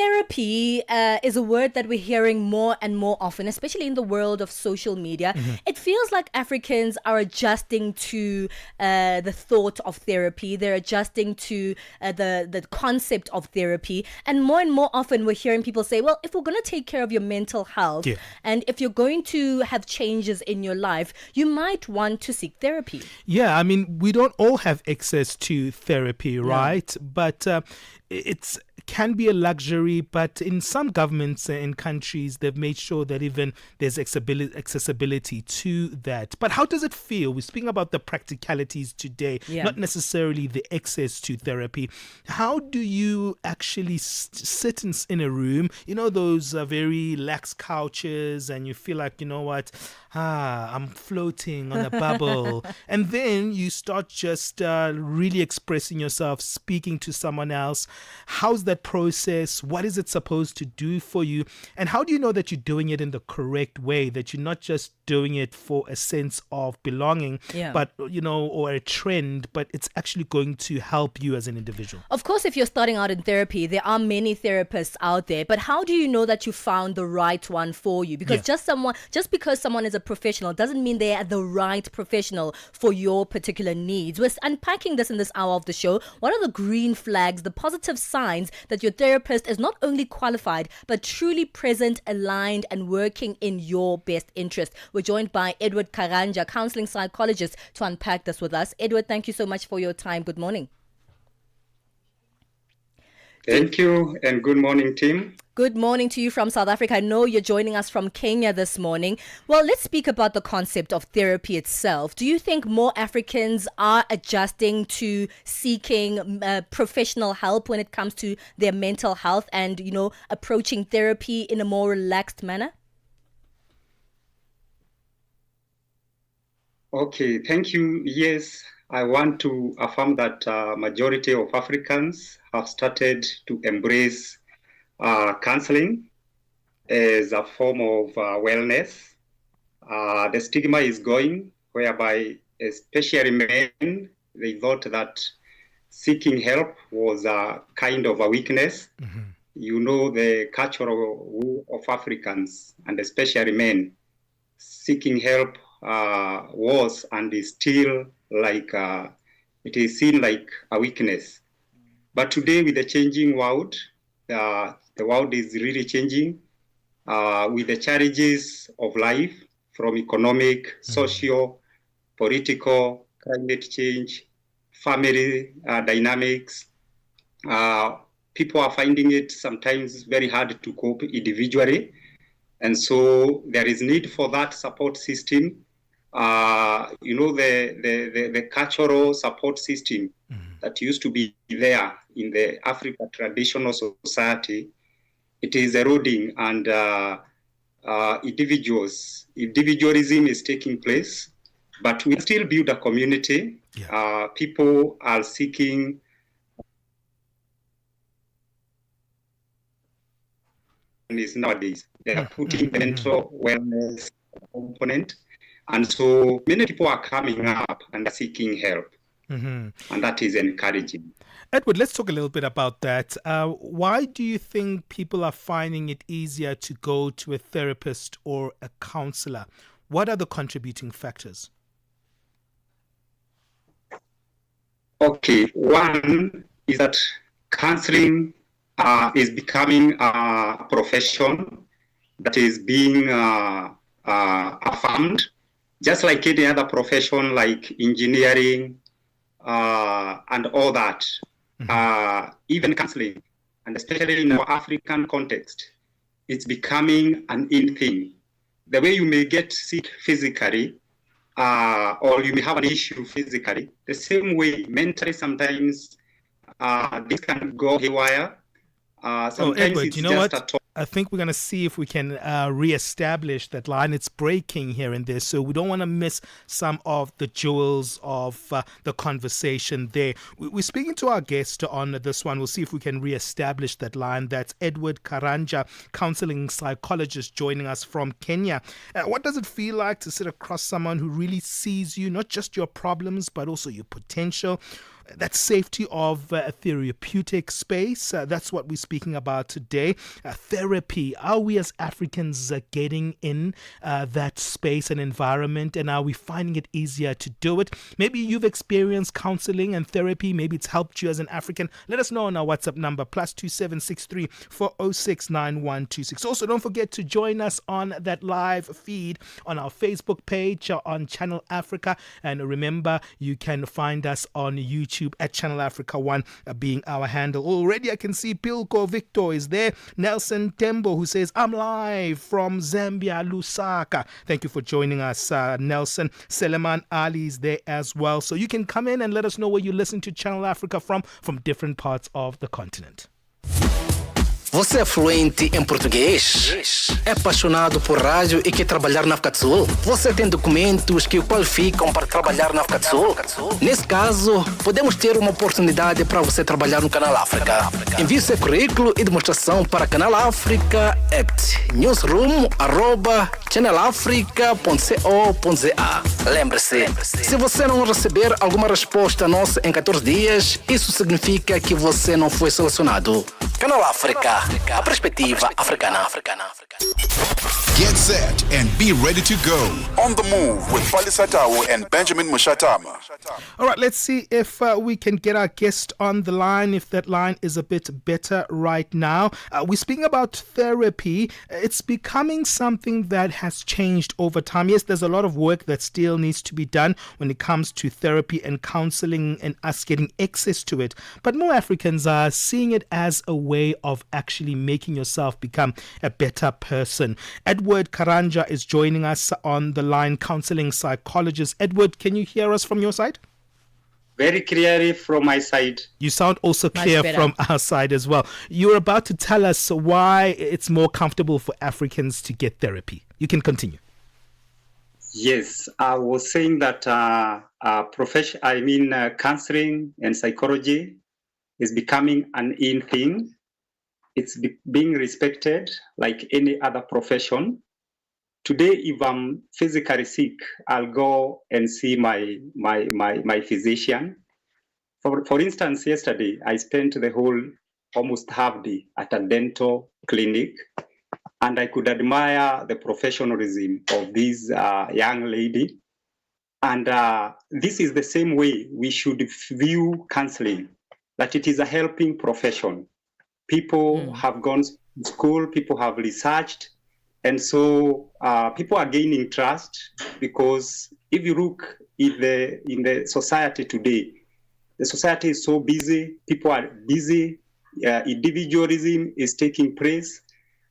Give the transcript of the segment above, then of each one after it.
Therapy is a word that we're hearing more and more often, especially in the world of social media. It feels like Africans are adjusting to the thought of therapy. They're adjusting to the concept of therapy. And more often, we're hearing people say, well, if we're going to take care of your mental health, and if you're going to have changes in your life, you might want to seek therapy. Yeah, I mean, we don't all have access to therapy, right? But it's can be a luxury, but in some governments and countries, they've made sure that even there's accessibility to that. But how does it feel? We're speaking about the practicalities today, not necessarily the access to therapy. How do you actually sit in a room, those very lax couches, and you feel like, I'm floating on a bubble. And then you start just really expressing yourself, speaking to someone else. How's that process? What is it supposed to do for you? And how do you know that you're doing it in the correct way, that you're not just doing it for a sense of belonging, but, or a trend, but it's actually going to help you as an individual? Of course, if you're starting out in therapy, there are many therapists out there, but how do you know that you found the right one for you? Because just because someone is a professional doesn't mean they are the right professional for your particular needs. We're unpacking this in this hour of the show. What are the green flags, the positive signs that your therapist is not only qualified, but truly present, aligned, and working in your best interest? We're joined by Edward Karanja, counselling psychologist, to unpack this with us. Edward, thank you so much for your time. Good morning. Thank you, and good morning, team. Good morning to you from South Africa. I know you're joining us from Kenya this morning. Well, let's speak about the concept of therapy itself. Do you think more Africans are adjusting to seeking professional help when it comes to their mental health and, approaching therapy in a more relaxed manner? Okay, thank you. Yes, I want to affirm that majority of Africans have started to embrace counseling as a form of wellness. The stigma is going, whereby especially men, they thought that seeking help was a kind of a weakness. The culture of Africans, and especially men, seeking help was and is still like, it is seen like a weakness. But today, with the changing world, the world is really changing with the challenges of life, from economic, social, political, climate change, family dynamics. People are finding it sometimes very hard to cope individually. And so there is need for that support system. The cultural support system that used to be there in the African traditional society, it is eroding, and individualism is taking place. But we still build a community. People are seeking nowadays. They are putting mental wellness component. And so many people are coming up and are seeking help. And that is encouraging. Edward, let's talk a little bit about that. Why do you think people are finding it easier to go to a therapist or a counselor? What are the contributing factors? Okay, one is that counseling is becoming a profession that is being affirmed, just like any other profession, like engineering and all that. Even counseling, and especially in our African context, it's becoming an in thing. The way you may get sick physically, or you may have an issue physically, the same way mentally sometimes this can go haywire. Sometimes Edward, it's you know just what? I think we're going to see if we can reestablish that line. It's breaking here and there, so we don't want to miss some of the jewels of the conversation there. We're speaking to our guest on this one. We'll see if we can reestablish that line. That's Edward Karanja, counselling psychologist, joining us from Kenya. What does it feel like to sit across someone who really sees you, not just your problems, but also your potential? that safety of a therapeutic space. That's what we're speaking about today. Therapy. Are we as Africans getting in that space and environment, and are we finding it easier to do it? Maybe you've experienced counseling and therapy. Maybe it's helped you as an African. Let us know on our WhatsApp number, +2763 406 9126. Also, don't forget to join us on that live feed on our Facebook page on Channel Africa. And remember, you can find us on YouTube at Channel Africa 1 being our handle. Already I can see Pilko Victor is there. Nelson Tembo, who says, I'm live from Zambia, Lusaka. Thank you for joining us, Nelson. Seleman Ali is there as well. So you can come in and let us know where you listen to Channel Africa from different parts of the continent. Você é fluente em português? É apaixonado por rádio e quer trabalhar na África do Sul? Você tem documentos que o qualificam para trabalhar na África do Sul? Nesse caso, podemos ter uma oportunidade para você trabalhar no Canal África. Envie seu currículo e demonstração para Canal África at newsroom@channelafrica.co.za. Lembre-se, se você não receber alguma resposta nossa em 14 dias, isso significa que você não foi selecionado. Canal África, a perspectiva africana. Get set and be ready to go. On the move with Palesa and Benjamin Moshatama. All right, let's see if we can get our guest on the line, if that line is a bit better right now. We're speaking about therapy. It's becoming something that has changed over time. Yes, there's a lot of work that still needs to be done when it comes to therapy and counseling and us getting access to it. But more Africans are seeing it as a way of actually making yourself become a better person. Edward Karanja is joining us on the line, counseling psychologist. Edward, can you hear us from your side? Very clearly from my side. You sound also clear from our side as well. You were about to tell us why it's more comfortable for Africans to get therapy. You can continue. Yes, I was saying that counseling and psychology is becoming an in thing. It's being respected like any other profession. Today, if I'm physically sick, I'll go and see my physician. For instance, yesterday, I spent the whole almost half day at a dental clinic, and I could admire the professionalism of this young lady. And this is the same way we should view counseling, that it is a helping profession. People have gone to school, people have researched, and so people are gaining trust, because if you look in the society today, the society is so busy, people are busy, individualism is taking place,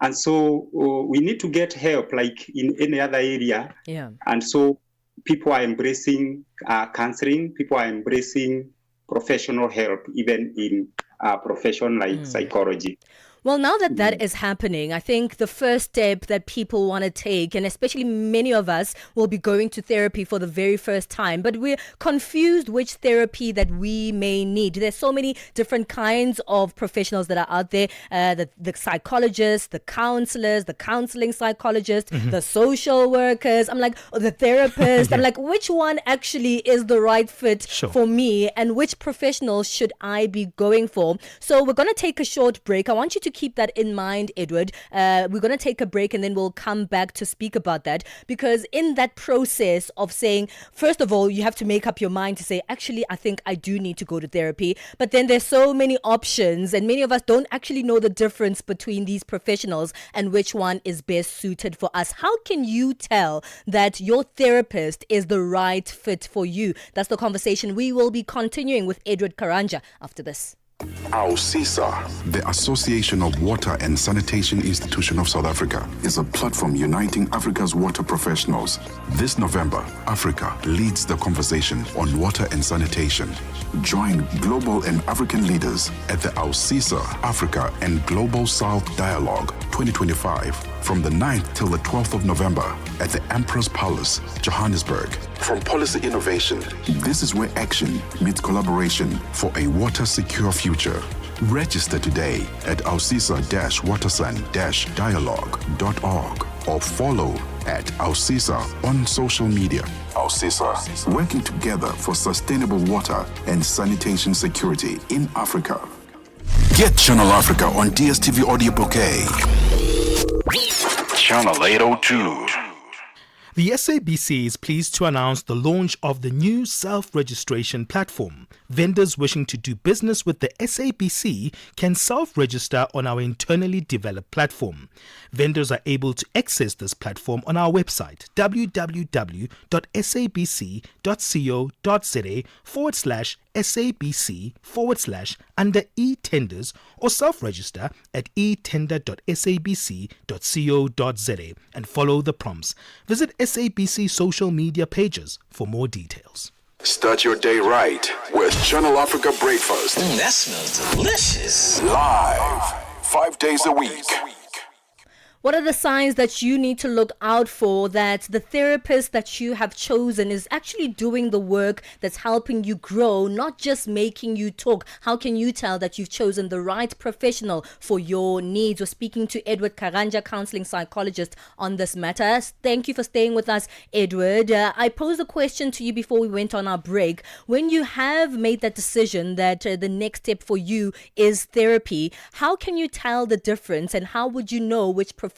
and so we need to get help like in any other area. Yeah. And so people are embracing counseling, people are embracing professional help, even in a profession like psychology. Well, now that that is happening, I think the first step that people want to take, and especially many of us will be going to therapy for the very first time, but we're confused which therapy that we may need. There's so many different kinds of professionals that are out there, the psychologists, the counselors, the counseling psychologists, the social workers. I'm like, the therapist. I'm like, which one actually is the right fit for me, and which professional should I be going for? So we're going to take a short break. I want you to keep that in mind, Edward. We're going to take a break and then we'll come back to speak about that, because in that process of saying, first of all, you have to make up your mind to say, actually, I think I do need to go to therapy. But then there's so many options, and many of us don't actually know the difference between these professionals and which one is best suited for us. How can you tell that your therapist is the right fit for you? That's the conversation we will be continuing with Edward Karanja after this. AUSISA, the Association of Water and Sanitation Institution of South Africa, is a platform uniting Africa's water professionals. This November, Africa leads the conversation on water and sanitation. Join global and African leaders at the AUSISA Africa and Global South Dialogue 2025 from the 9th till the 12th of November at the Emperor's Palace, Johannesburg. From policy innovation, this is where action meets collaboration for a water-secure future. Register today at ausisa-watersan-dialogue.org or follow at Ausisa on social media. Ausisa, working together for sustainable water and sanitation security in Africa. Get Channel Africa on DSTV Audio Bouquet. Channel 802. The SABC is pleased to announce the launch of the new self-registration platform. Vendors wishing to do business with the SABC can self-register on our internally developed platform. Vendors are able to access this platform on our website www.sabc.co.za/SABC/under e-tenders or self-register at etender.sabc.co.za and follow the prompts. Visit SABC social media pages for more details. Start your day right with Channel Africa Breakfast. That smells delicious. Live, 5 days a week. What are the signs that you need to look out for that the therapist that you have chosen is actually doing the work that's helping you grow, not just making you talk? How can you tell that you've chosen the right professional for your needs? We're speaking to Edward Karanja, counselling psychologist, on this matter. Thank you for staying with us, Edward. I posed a question to you before we went on our break. When you have made that decision that the next step for you is therapy, how can you tell the difference and how would you know which professional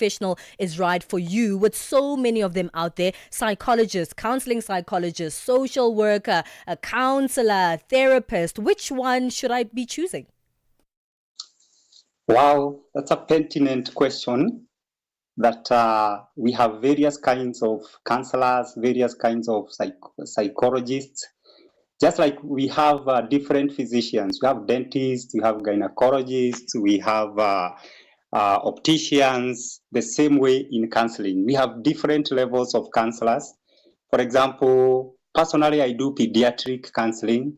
is right for you, with so many of them out there? Psychologist, counseling psychologist, social worker, a counselor, therapist. Which one should I be choosing? Wow, that's a pertinent question. That we have various kinds of counselors, various kinds of psychologists. Just like we have different physicians, we have dentists, we have gynecologists, we have opticians. The same way in counseling, we have different levels of counselors. For example, personally, I do pediatric counseling,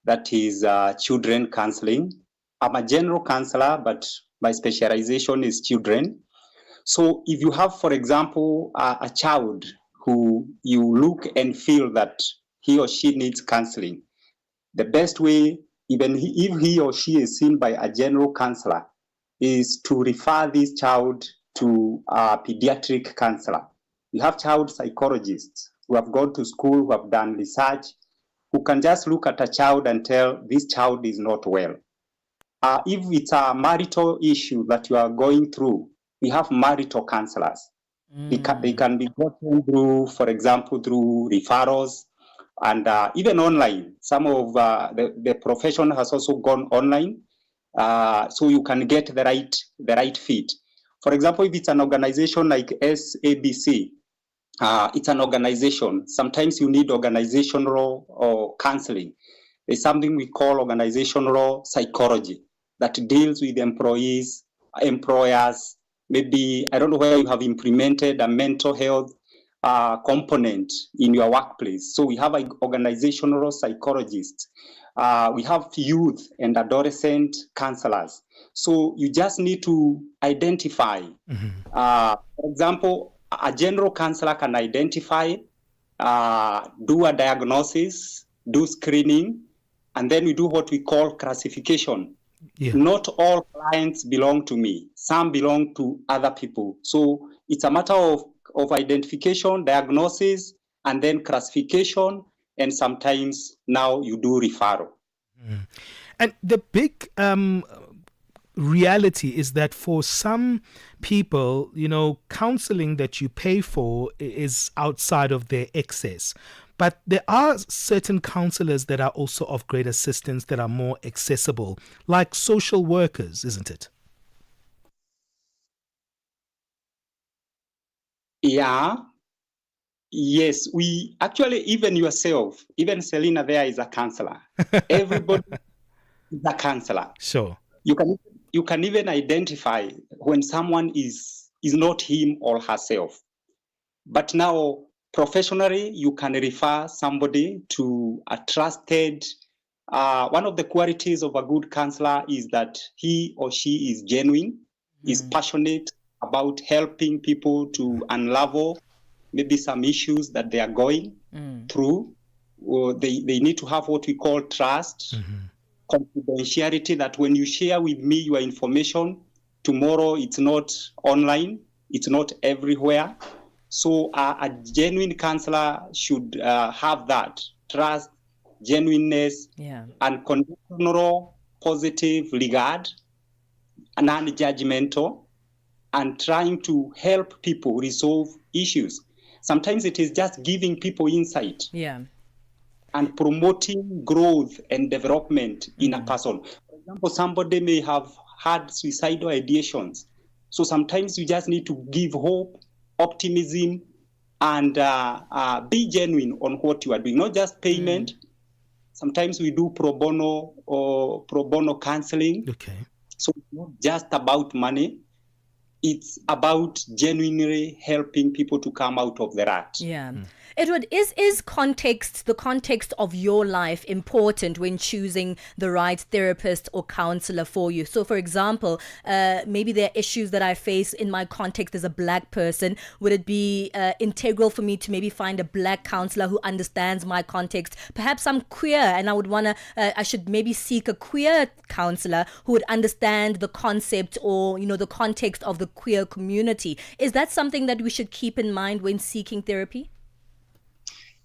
that is children counseling. I'm a general counselor, but my specialization is children. So if you have, for example, a child who you look and feel that he or she needs counseling, the best way, even if he or she is seen by a general counselor, is to refer this child to a pediatric counselor. You have child psychologists who have gone to school, who have done research, who can just look at a child and tell this child is not well. If it's a marital issue that you are going through, we have marital counselors. They can be gotten through, for example, through referrals and even online. Some of the profession has also gone online. So you can get the right fit. For example, if it's an organization like SABC, it's an organization. Sometimes you need organizational or counseling. There's something we call organizational psychology that deals with employees, employers. Maybe, I don't know where you have implemented a mental health component in your workplace. So we have an organizational psychologist. We have youth and adolescent counselors. So you just need to identify. For example, a general counselor can identify, do a diagnosis, do screening, and then we do what we call classification. Yeah. Not all clients belong to me. Some belong to other people. So it's a matter of identification, diagnosis, and then classification. And sometimes now you do referral. And the big reality is that for some people, counseling that you pay for is outside of their access. But there are certain counselors that are also of great assistance, that are more accessible, like social workers, isn't it? Yeah. Yes, we actually, even yourself, even Selena there is a counselor. Everybody is a counselor. Sure. You can even identify when someone is not him or herself. But now, professionally, you can refer somebody to a trusted. One of the qualities of a good counselor is that he or she is genuine, is passionate about helping people to unravel maybe some issues that they are going through. Or they need to have what we call trust, confidentiality, that when you share with me your information, tomorrow it's not online, it's not everywhere. So a genuine counselor should have that trust, genuineness, unconditional, positive regard, non-judgmental, and trying to help people resolve issues. Sometimes it is just giving people insight. And promoting growth and development in a person. For example, somebody may have had suicidal ideations. So sometimes you just need to give hope, optimism, and be genuine on what you are doing, not just payment. Sometimes we do pro bono or pro bono counseling. Okay. So it's not just about money. It's about genuinely helping people to come out of the rut. Edward, is the context of your life important when choosing the right therapist or counselor for you? So, for example, maybe there are issues that I face in my context as a black person. Would it be integral for me to maybe find a black counselor who understands my context? Perhaps I'm queer and I should maybe seek a queer counselor who would understand the concept or, the context of the queer community. Is that something that we should keep in mind when seeking therapy?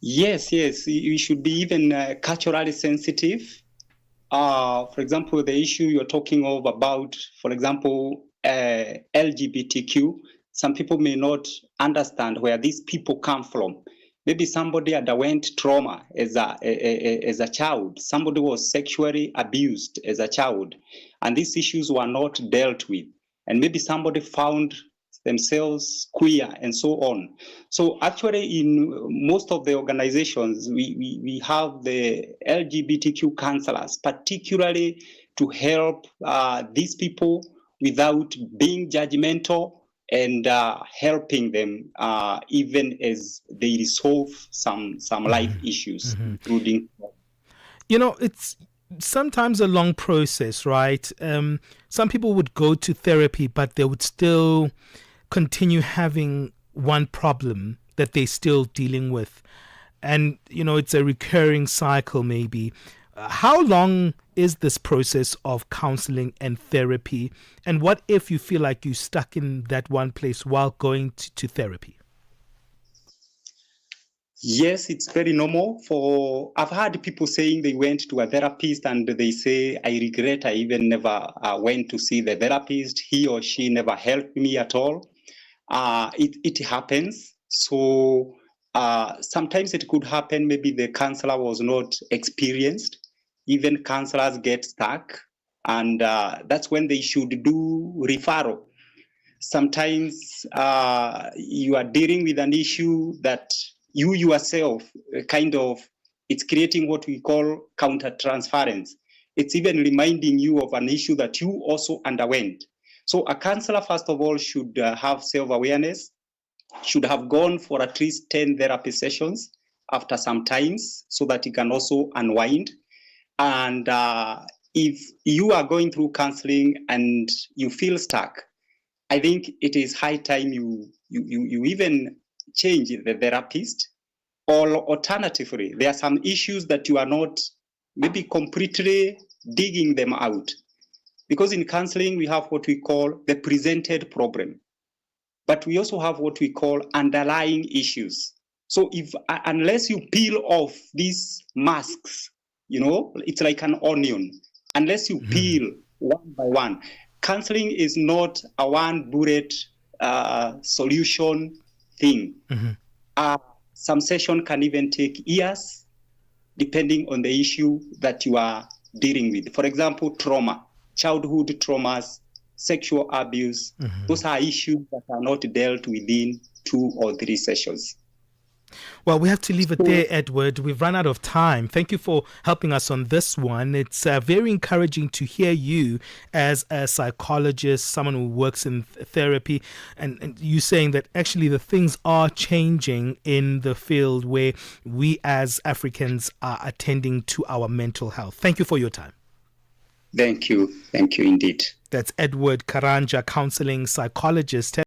Yes. You should be even culturally sensitive. For example, the issue you're talking about, for example, LGBTQ, some people may not understand where these people come from. Maybe somebody underwent trauma as a child. Somebody was sexually abused as a child, and these issues were not dealt with. And maybe somebody found themselves queer and so on. So actually in most of the organizations, we have the LGBTQ counselors, particularly to help these people without being judgmental and helping them even as they resolve some life issues, including. It's sometimes a long process, right? Some people would go to therapy, but they would still continue having one problem that they're still dealing with. And, it's a recurring cycle maybe. How long is this process of counseling and therapy? And what if you feel like you're stuck in that one place while going to therapy? Yes, it's very normal. I've heard people saying they went to a therapist and they say, I regret I even never went to see the therapist. He or she never helped me at all. It happens. So sometimes it could happen. Maybe the counselor was not experienced. Even counselors get stuck. And that's when they should do referral. Sometimes you are dealing with an issue that you yourself it's creating what we call counter-transference. It's even reminding you of an issue that you also underwent. So a counselor, first of all, should have self-awareness, should have gone for at least 10 therapy sessions after some times so that he can also unwind. And if you are going through counseling and you feel stuck, I think it is high time you even change the therapist, or alternatively, there are some issues that you are not maybe completely digging them out. Because in counseling, we have what we call the presented problem, but we also have what we call underlying issues. So unless you peel off these masks, it's like an onion, unless you peel one by one, counseling is not a one bullet solution thing. Some session can even take years, depending on the issue that you are dealing with. For example, trauma, childhood traumas, sexual abuse, those are issues that are not dealt within 2 or 3 sessions. Well, we have to leave it there, Edward. We've run out of time. Thank you for helping us on this one. It's very encouraging to hear you as a psychologist, someone who works in therapy, and you saying that actually the things are changing in the field where we as Africans are attending to our mental health. Thank you for your time. Thank you. Thank you indeed. That's Edward Karanja, counseling psychologist.